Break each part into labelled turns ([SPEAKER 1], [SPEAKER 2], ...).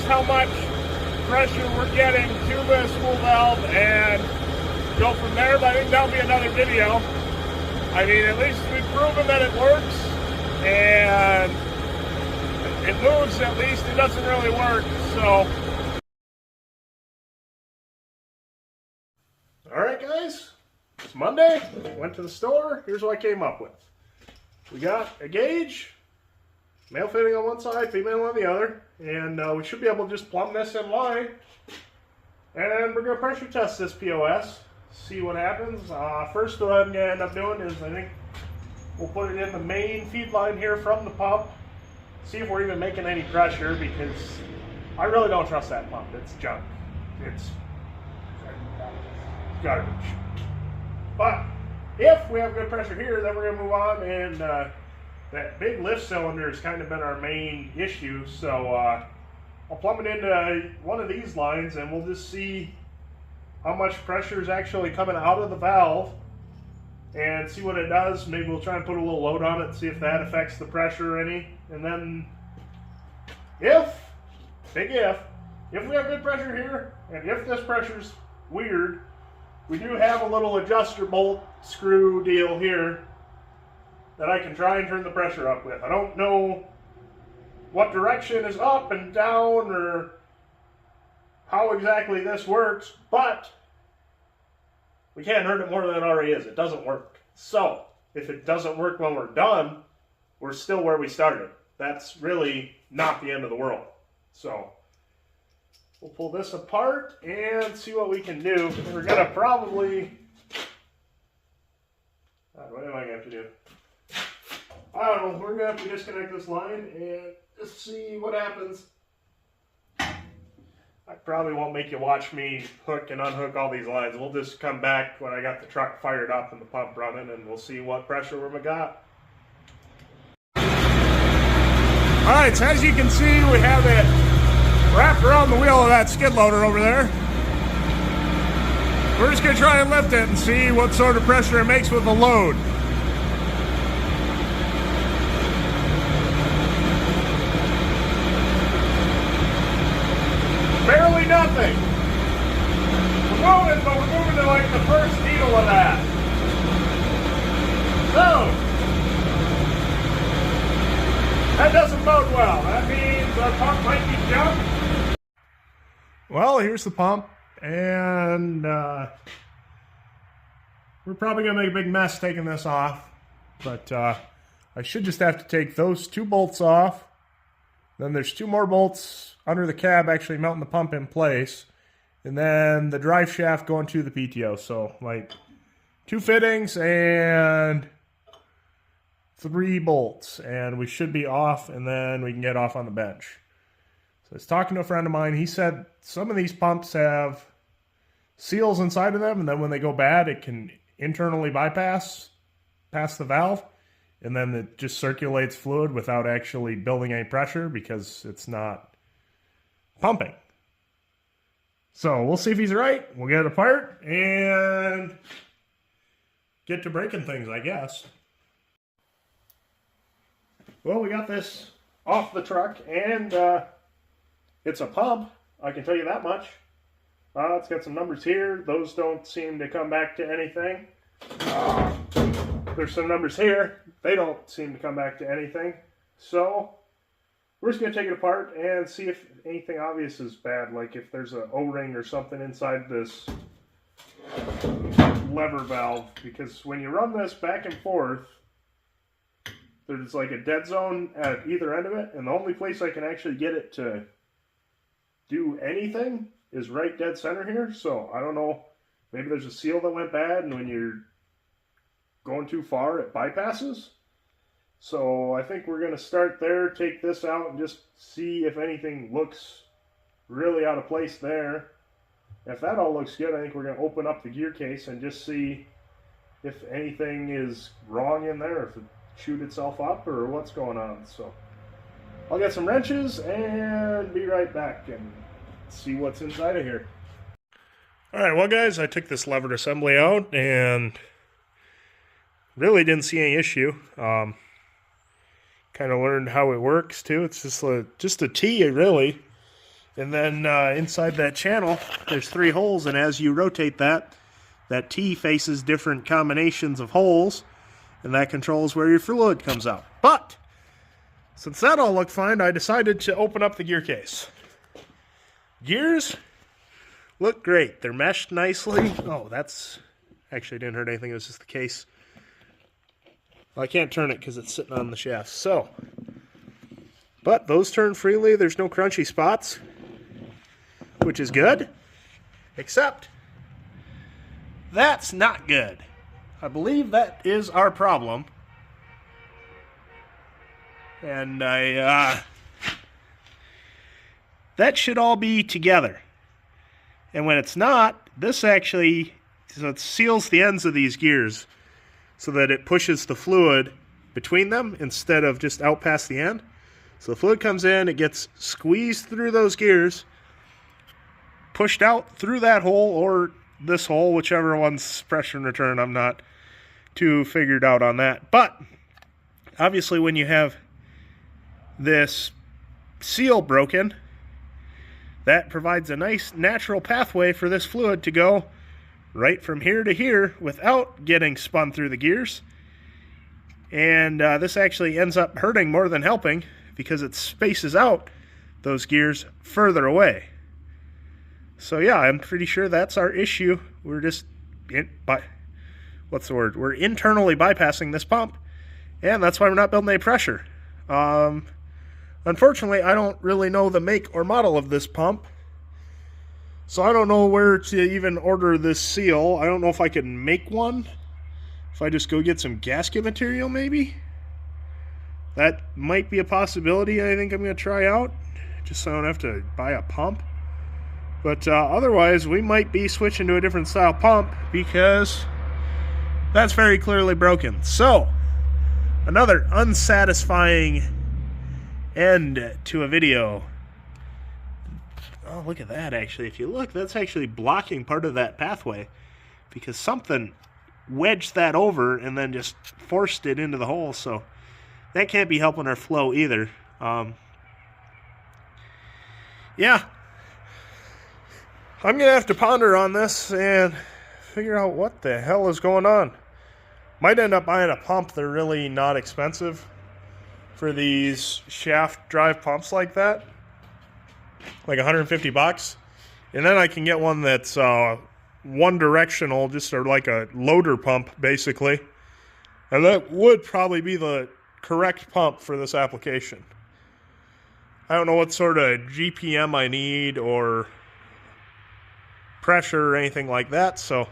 [SPEAKER 1] how much pressure we're getting to the spool valve and go from there. But I think that'll be another video. I mean, at least we've proven that it works and it moves. At least it doesn't really work. So, all right, guys, it's Monday. Went to the store. Here's what I came up with. We got a gauge, male fitting on one side, female on the other, and we should be able to just plumb this in line. And we're going to pressure test this POS, see what happens. First, what I'm going to end up doing is I think we'll put it in the main feed line here from the pump, see if we're even making any pressure, because I really don't trust that pump. It's junk. It's garbage. But if we have good pressure here, then we're going to move on, and that big lift cylinder has kind of been our main issue, so I'll plumb it into one of these lines and we'll just see how much pressure is actually coming out of the valve and see what it does. Maybe we'll try and put a little load on it, see if that affects the pressure any, and then if we have good pressure here, and if this pressure's weird, we do have a little adjuster bolt screw deal here that I can try and turn the pressure up with. I don't know what direction is up and down or how exactly this works, but we can't hurt it more than it already is. It doesn't work. So if it doesn't work when we're done, we're still where we started. That's really not the end of the world. So we'll pull this apart and see what we can do. We're going to probably... what am I going to have to do? I don't know. We're going to have to disconnect this line and just see what happens. I probably won't make you watch me hook and unhook all these lines. We'll just come back when I got the truck fired up and the pump running, and we'll see what pressure we got. Alright, so as you can see, we have it wrapped around the wheel of that skid loader over there. We're just going to try and lift it and see what sort of pressure it makes with the load. Barely nothing. We're moving, but we're moving to like the first needle of that. So, that doesn't bode well. That means our pump might be junk. Well, here's the pump, and we're probably going to make a big mess taking this off, but I should just have to take those two bolts off. Then there's two more bolts under the cab actually mounting the pump in place, and then the drive shaft going to the PTO. So like two fittings and three bolts, and we should be off, and then we can get off on the bench. So I was talking to a friend of mine. He said some of these pumps have seals inside of them, and then when they go bad, it can internally bypass past the valve, and then it just circulates fluid without actually building any pressure because it's not pumping. So we'll see if he's right. We'll get it apart and get to breaking things, I guess. Well, we got this off the truck, and it's a pump, I can tell you that much. It's got some numbers here. Those don't seem to come back to anything. There's some numbers here. They don't seem to come back to anything. So we're just going to take it apart and see if anything obvious is bad, like if there's an O-ring or something inside this lever valve. Because when you run this back and forth, there's like a dead zone at either end of it, and the only place I can actually get it to do anything is right dead center here. So I don't know, maybe there's a seal that went bad, and when you're going too far it bypasses. So I think we're going to start there, take this out, and just see if anything looks really out of place there. If that all looks good, I think we're going to open up the gear case and just see if anything is wrong in there, if it chewed itself up or what's going on. So I'll get some wrenches and be right back and see what's inside of here. Alright, well guys, I took this levered assembly out and really didn't see any issue. Kind of learned how it works too. It's just a T really, And then inside that channel, there's 3 holes, and as you rotate that, that T faces different combinations of holes, and that controls where your fluid comes out. But since that all looked fine, I decided to open up the gear case. Gears look great. They're meshed nicely. Oh, that's actually didn't hurt anything. It was just the case. Well, I can't turn it because it's sitting on the shaft. So, but those turn freely. There's no crunchy spots, which is good. Except that's not good. I believe that is our problem. And that should all be together. And when it's not, this actually, so it seals the ends of these gears so that it pushes the fluid between them instead of just out past the end. So the fluid comes in, it gets squeezed through those gears, pushed out through that hole or this hole, whichever one's pressure and return. I'm not too figured out on that. But obviously when you have this seal broken, that provides a nice natural pathway for this fluid to go right from here to here without getting spun through the gears. And this actually ends up hurting more than helping because it spaces out those gears further away. So yeah, I'm pretty sure that's our issue. We're just, we're internally bypassing this pump, and that's why we're not building any pressure. Unfortunately, I don't really know the make or model of this pump, so I don't know where to even order this seal. I don't know if I can make one. If I just go get some gasket material, maybe? That might be a possibility I think I'm going to try out, just so I don't have to buy a pump. But otherwise, we might be switching to a different style pump because that's very clearly broken. So, another unsatisfying end to a video. Oh, look at that, actually. If you look, that's actually blocking part of that pathway because something wedged that over and then just forced it into the hole. So that can't be helping our flow either. Yeah. I'm going to have to ponder on this and figure out what the hell is going on. Might end up buying a pump. They're really not expensive for these shaft drive pumps like that, like 150 bucks. And then I can get one that's one directional, just sort of like a loader pump basically. And that would probably be the correct pump for this application. I don't know what sort of GPM I need or pressure or anything like that, so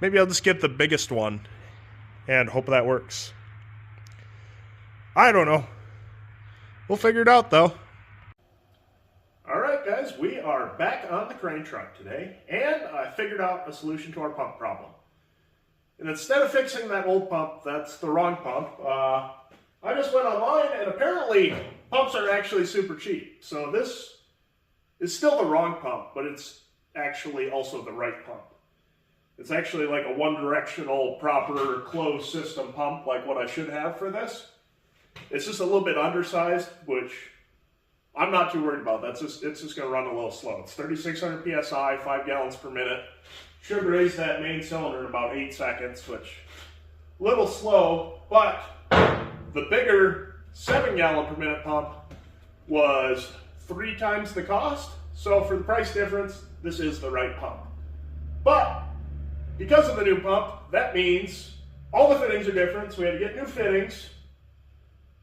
[SPEAKER 1] maybe I'll just get the biggest one and hope that works. I don't know. We'll figure it out, though. Alright, guys, we are back on the crane truck today, and I figured out a solution to our pump problem. And instead of fixing that old pump, that's the wrong pump, I just went online, and apparently pumps are actually super cheap. So this is still the wrong pump, but it's actually also the right pump. It's actually like a one-directional, proper, closed system pump, like what I should have for this. It's just a little bit undersized, which I'm not too worried about. It's just going to run a little slow. It's 3,600 psi, 5 gallons per minute. Should raise that main cylinder in about 8 seconds, which a little slow, but the bigger 7-gallon per minute pump was 3 times the cost. So for the price difference, this is the right pump. But because of the new pump, that means all the fittings are different, so we had to get new fittings.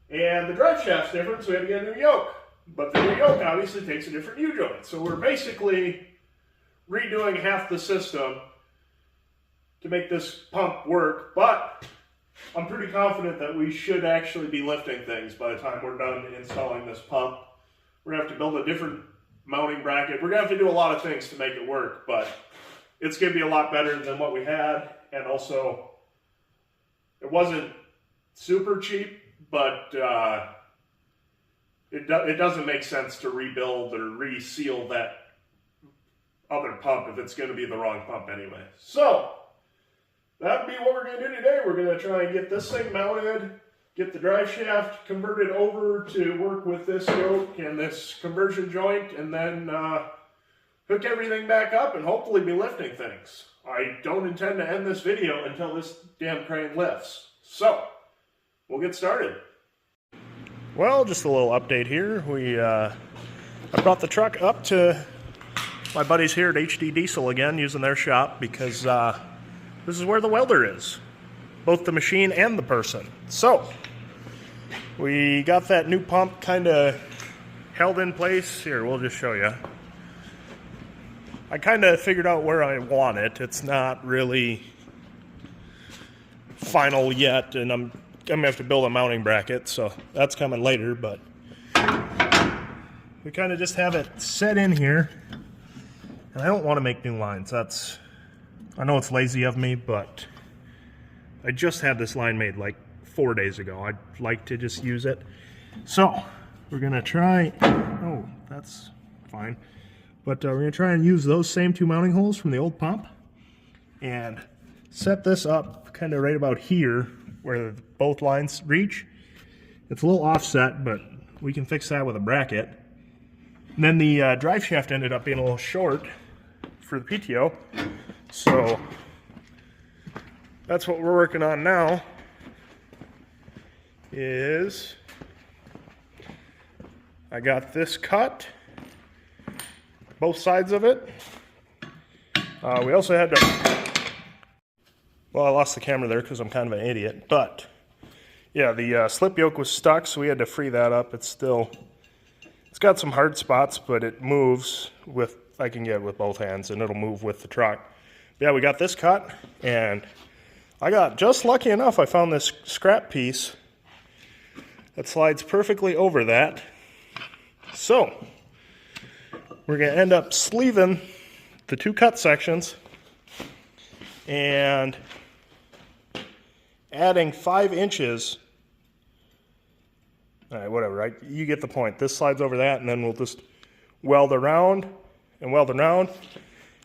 [SPEAKER 1] And the drive shaft's different, so we had to get a new yoke. But the new yoke obviously takes a different U-joint. So we're basically redoing half the system to make this pump work. But I'm pretty confident that we should actually be lifting things by the time we're done installing this pump. We're going to have to build a different mounting bracket. We're going to have to do a lot of things to make it work, but it's going to be a lot better than what we had. And also, it wasn't super cheap, but it doesn't make sense to rebuild or reseal that other pump if it's going to be the wrong pump anyway. So, that'd be what we're going to do today. We're going to try and get this thing mounted, get the drive shaft converted over to work with this yoke and this conversion joint, and then hook everything back up and hopefully be lifting things. I don't intend to end this video until this damn crane lifts. So, we'll get started. Well, just a little update here. I brought the truck up to my buddies here at HD Diesel again, using their shop, because this is where the welder is. Both the machine and the person. So, we got that new pump kind of held in place. Here, we'll just show you. I kind of figured out where I want it. It's not really final yet, and I'm going to have to build a mounting bracket, so that's coming later, but we kind of just have it set in here, and I don't want to make new lines. I know it's lazy of me, but I just had this line made like 4 days ago. I'd like to just use it. So we're gonna try, oh, that's fine. But we're gonna try and use those same two mounting holes from the old pump and set this up kind of right about here where both lines reach. It's a little offset, but we can fix that with a bracket. And then the drive shaft ended up being a little short for the PTO. So that's what we're working on now, is I got this cut, both sides of it. We also had to, well, I lost the camera there because I'm kind of an idiot, but yeah, the slip yoke was stuck, so we had to free that up. It's got some hard spots, but it moves with, I can get it with both hands, and it'll move with the truck. But yeah, we got this cut, and I got just lucky enough, I found this scrap piece that slides perfectly over that. So, we're going to end up sleeving the two cut sections and adding 5 inches. All right, whatever, right? You get the point. This slides over that, and then we'll just weld around and weld around.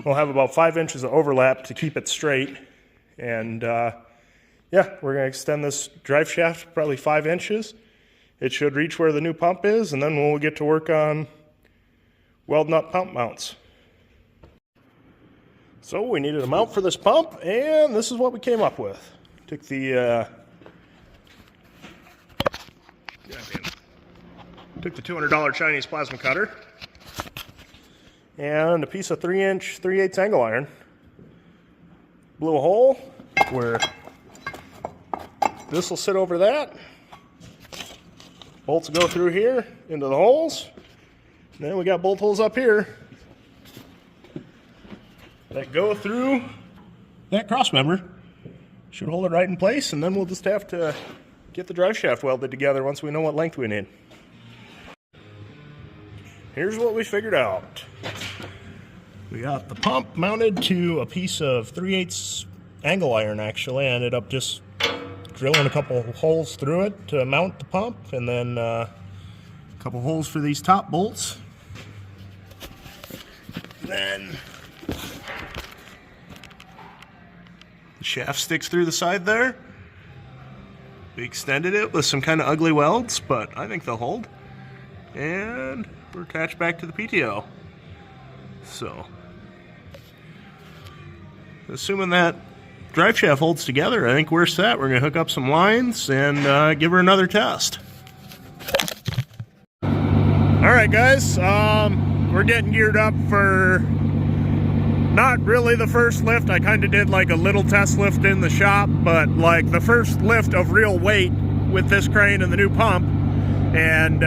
[SPEAKER 1] We'll have about 5 inches of overlap to keep it straight. And yeah, we're going to extend this drive shaft probably 5 inches. It should reach where the new pump is, and then we'll get to work on welding up pump mounts. So we needed a mount for this pump, and this is what we came up with. Took the $200 Chinese plasma cutter and a piece of 3-inch 3/8 angle iron. Blew a hole where this will sit over that. Bolts will go through here into the holes. And then we got bolt holes up here that go through that cross member. Should hold it right in place, and then we'll just have to get the drive shaft welded together once we know what length we need. Here's what we figured out. We got the pump mounted to a piece of 3/8 angle iron, actually. I ended up just drilling a couple holes through it to mount the pump, and then a couple holes for these top bolts. Then the shaft sticks through the side there. We extended it with some kind of ugly welds, but I think they'll hold. And we're attached back to the PTO. So, assuming that drive shaft holds together, I think we're set. We're going to hook up some lines and give her another test. Alright guys, we're getting geared up for not really the first lift. I kind of did like a little test lift in the shop, but like the first lift of real weight with this crane and the new pump. And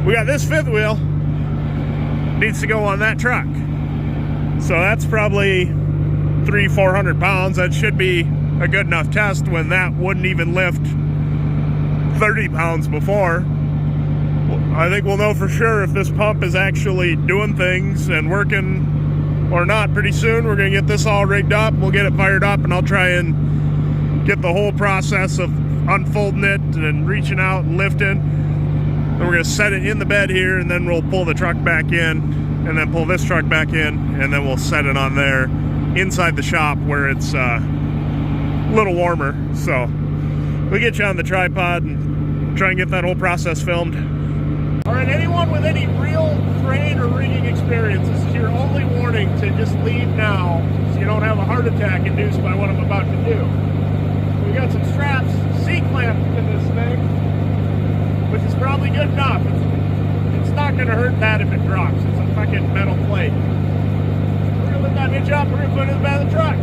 [SPEAKER 1] we got this fifth wheel, needs to go on that truck. So that's probably 300-400 pounds. That should be a good enough test when that wouldn't even lift 30 pounds before. I think we'll know for sure if this pump is actually doing things and working or not pretty soon. We're going to get this all rigged up. We'll get it fired up, and I'll try and get the whole process of unfolding it and reaching out and lifting. Then we're going to set it in the bed here, and then we'll pull the truck back in, and then pull this truck back in, and then we'll set it on there inside the shop where it's a little warmer. So we get you on the tripod and try and get that whole process filmed. All right, anyone with any real crane or rigging experience, this is your only warning to just leave now so you don't have a heart attack induced by what I'm about to do. We got some straps C-clamped in this thing, which is probably good enough. It's not going to hurt that if it drops. It's a fucking metal plate. We're going to lift that bitch up, we're going to put it in the back of the truck.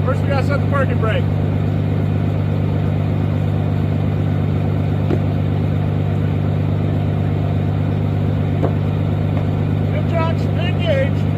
[SPEAKER 1] First we got to set the parking brake. Good jocks, engaged.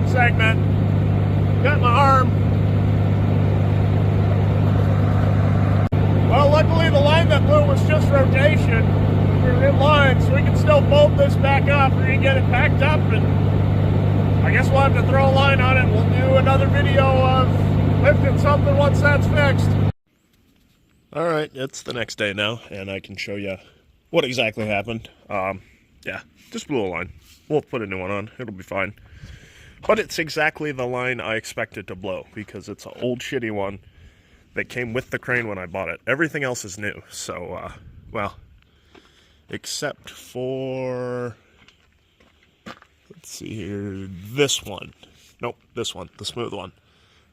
[SPEAKER 1] Segment. Got my arm. Well, luckily the line that blew was just rotation. We were in line, so we can still bolt this back up and get it packed up, and I guess we'll have to throw a line on it. We'll do another video of lifting something once that's fixed. Alright, it's the next day now, and I can show you what exactly happened. Yeah, just blew a line. We'll put a new one on. It'll be fine. But it's exactly the line I expected to blow, because it's an old shitty one that came with the crane when I bought it. Everything else is new, so, well, except for, let's see here, this one. Nope, this one, the smooth one.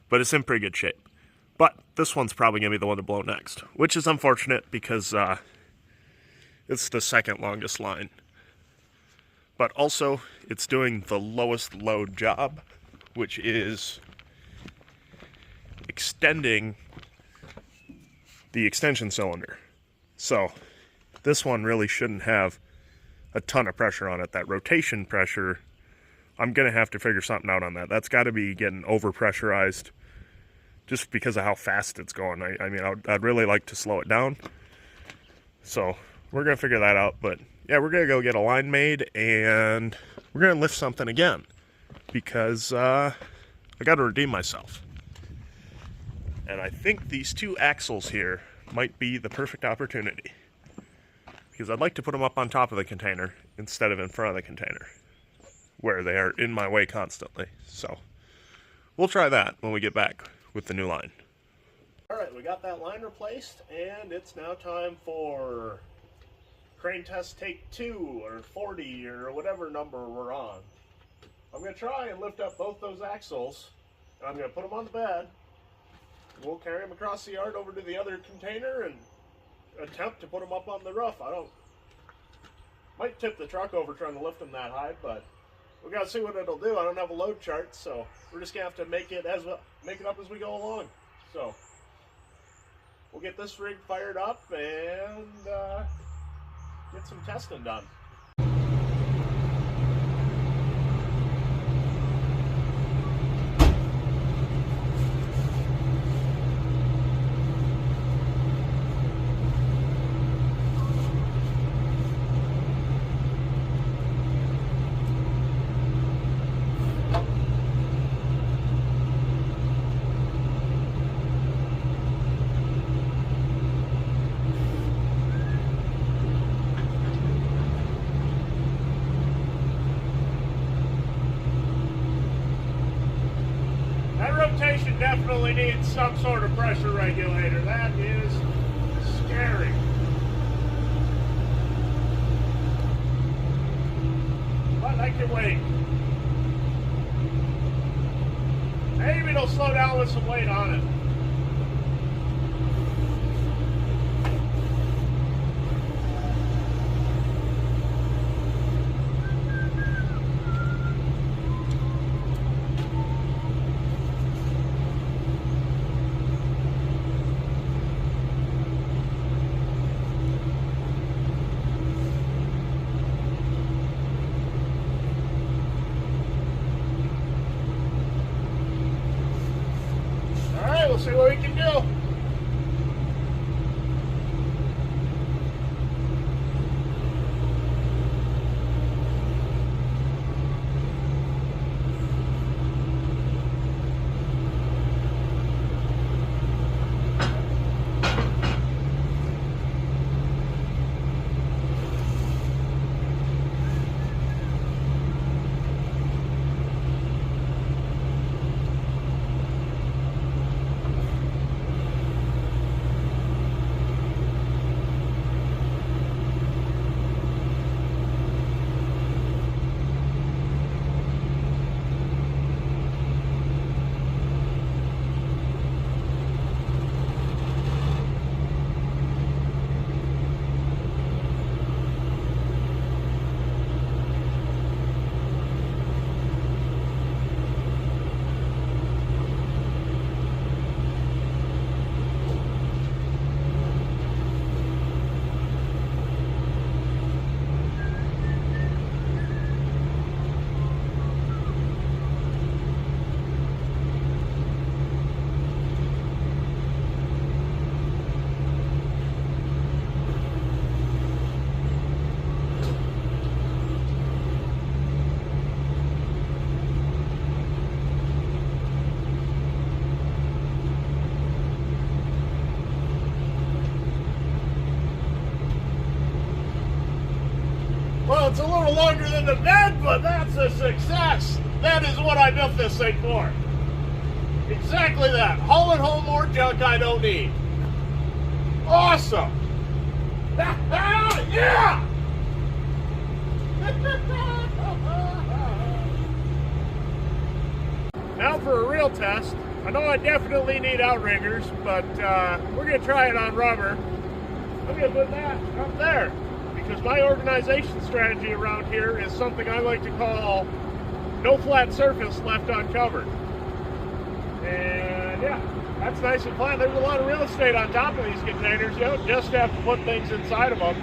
[SPEAKER 1] But it's in pretty good shape. But this one's probably going to be the one to blow next, which is unfortunate because it's the second longest line. But also, it's doing the lowest load job, which is extending the extension cylinder. So, this one really shouldn't have a ton of pressure on it. That rotation pressure, I'm going to have to figure something out on that. That's got to be getting overpressurized just because of how fast it's going. I mean, I'd really like to slow it down. So, we're going to figure that out, but yeah, we're going to go get a line made, and we're going to lift something again, because I got to redeem myself. And I think these two axles here might be the perfect opportunity, because I'd like to put them up on top of the container instead of in front of the container, where they are in my way constantly. So we'll try that when we get back with the new line. we got that line replaced, and it's now time for crane test take 2 or 40 or whatever number we're on. I'm going to try and lift up both those axles, and I'm going to put them on the bed. We'll carry them across the yard over to the other container and attempt to put them up on the roof. Might tip the truck over trying to lift them that high, but we got to see what it'll do. I don't have a load chart, so we're just going to have to make it up as we go along. So we'll get this rig fired up and get some testing done. Rotation definitely needs some sort of pressure regulator. That is scary. But I can wait. Maybe it'll slow down with some weight on it. We'll see what we can do. Well, it's a little longer than the bed, but that's a success. That is what I built this thing for. Exactly that. Hauling home more junk I don't need. Awesome. Yeah! Now for a real test. I know I definitely need outriggers, but we're going to try it on rubber. I'm going to put that up there, because my organization strategy around here is something I like to call no flat surface left uncovered. And yeah, that's nice and flat. There's a lot of real estate on top of these containers. You don't just have to put things inside of them.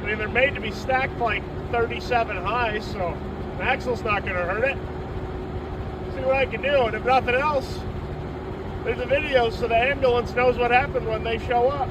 [SPEAKER 1] I mean, they're made to be stacked like 37 high, so the axle's not going to hurt it. See what I can do, and if nothing else, there's a video so the ambulance knows what happened when they show up.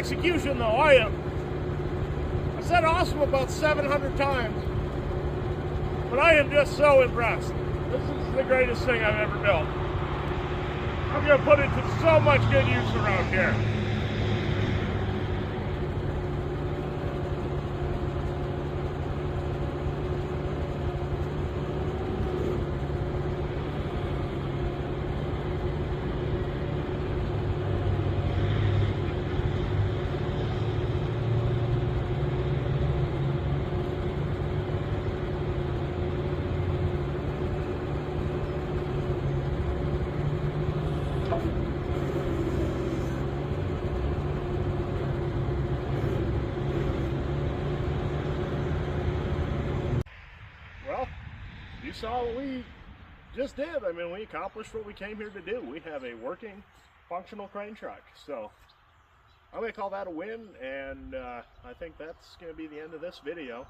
[SPEAKER 1] execution though, I said awesome about 700 times, but I am just so impressed. This is the greatest thing I've ever built. I'm going to put it to so much good use around here. Well, you saw what we just did. I mean, we accomplished what we came here to do. We have a working, functional crane truck. So I'm going to call that a win, and I think that's going to be the end of this video.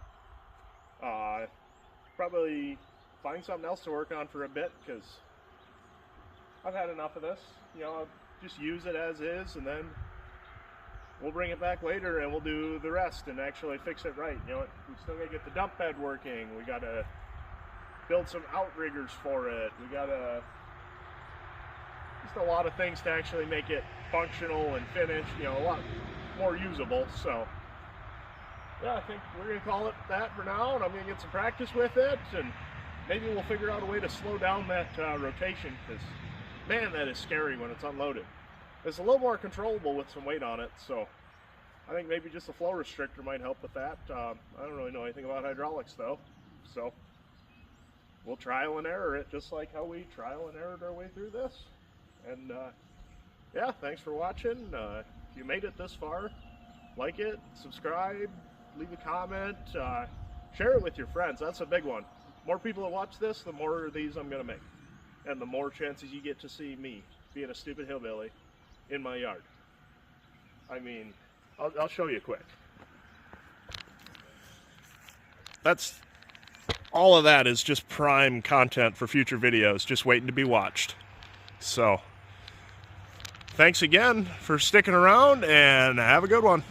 [SPEAKER 1] Probably find something else to work on for a bit, because I've had enough of this. You know, I'll just use it as is, and then we'll bring it back later and we'll do the rest and actually fix it right. You know, we still got to get the dump bed working. We got to build some outriggers for it. We got to just a lot of things to actually make it functional and finished, you know, a lot more usable. So yeah, I think we're going to call it that for now, and I'm going to get some practice with it, and maybe we'll figure out a way to slow down that rotation, because man, that is scary when it's unloaded. It's a little more controllable with some weight on it, so I think maybe just a flow restrictor might help with that. I don't really know anything about hydraulics though, so we'll trial and error it, just like how we trial and errored our way through this. And yeah, thanks for watching. If you made it this far, like it, subscribe, leave a comment, share it with your friends. That's a big one. More people that watch this, the more of these I'm going to make, and the more chances you get to see me being a stupid hillbilly in my yard. I mean, I'll show you quick. That's all of that is just prime content for future videos, just waiting to be watched. So thanks again for sticking around, and have a good one.